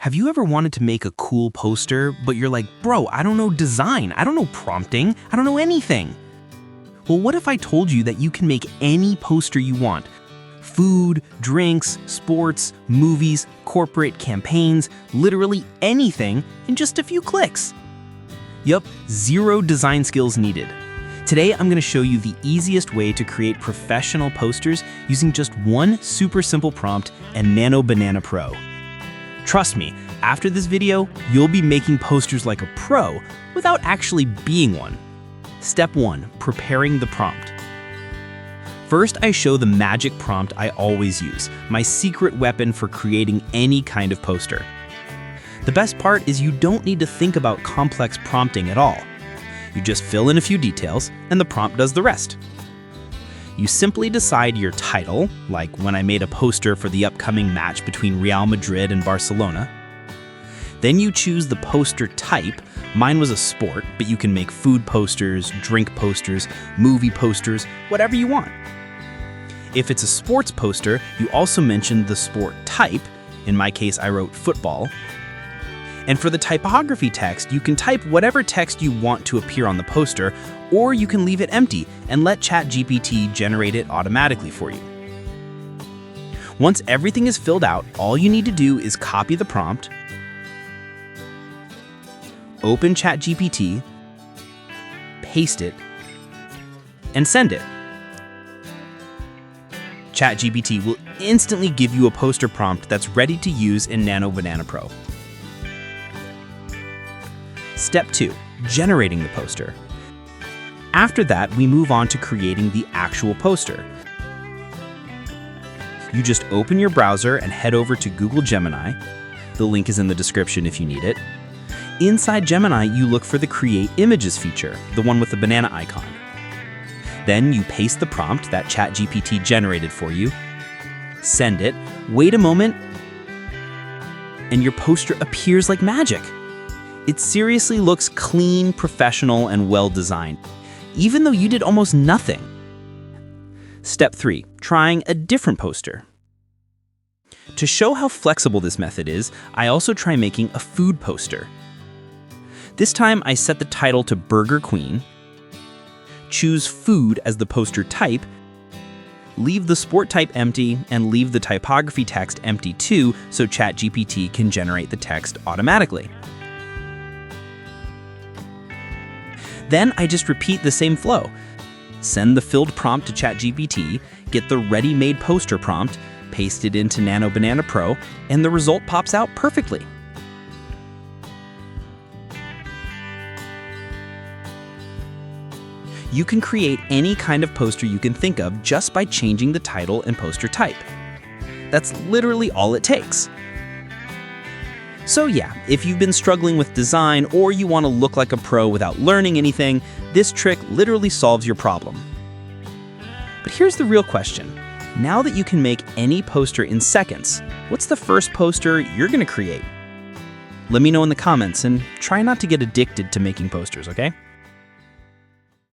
Have you ever wanted to make a cool poster, but you're like, bro, I don't know design, I don't know prompting, I don't know anything? Well, what if I told you that you can make any poster you want? Food, drinks, sports, movies, corporate campaigns, literally anything in just a few clicks. Yup, zero design skills needed. Today, I'm going to show you the easiest way to create professional posters using just one super simple prompt and Nano Banana Pro. Trust me, after this video, you'll be making posters like a pro without actually being one. Step 1, preparing the prompt. First, I show the magic prompt I always use, my secret weapon for creating any kind of poster. The best part is you don't need to think about complex prompting at all. You just fill in a few details, and the prompt does the rest. You simply decide your title, like when I made a poster for the upcoming match between Real Madrid and Barcelona. Then you choose the poster type. Mine was a sport, but you can make food posters, drink posters, movie posters, whatever you want. If it's a sports poster, you also mention the sport type. In my case, I wrote football. And for the typography text, you can type whatever text you want to appear on the poster, or you can leave it empty and let ChatGPT generate it automatically for you. Once everything is filled out, all you need to do is copy the prompt, open ChatGPT, paste it, and send it. ChatGPT will instantly give you a poster prompt that's ready to use in Nano Banana Pro. Step 2, generating the poster. After that, we move on to creating the actual poster. You just open your browser and head over to Google Gemini. The link is in the description if you need it. Inside Gemini, you look for the Create Images feature, the one with the banana icon. Then you paste the prompt that ChatGPT generated for you, send it, wait a moment, and your poster appears like magic. It seriously looks clean, professional, and well-designed, even though you did almost nothing. Step 3, trying a different poster. To show how flexible this method is, I also try making a food poster. This time, I set the title to Burger Queen, choose food as the poster type, leave the sport type empty, and leave the typography text empty too, so ChatGPT can generate the text automatically. Then I just repeat the same flow. Send the filled prompt to ChatGPT, get the ready-made poster prompt, paste it into Nano Banana Pro, and the result pops out perfectly. You can create any kind of poster you can think of just by changing the title and poster type. That's literally all it takes. So yeah, if you've been struggling with design or you want to look like a pro without learning anything, this trick literally solves your problem. But here's the real question. Now that you can make any poster in seconds, what's the first poster you're going to create? Let me know in the comments and try not to get addicted to making posters, okay?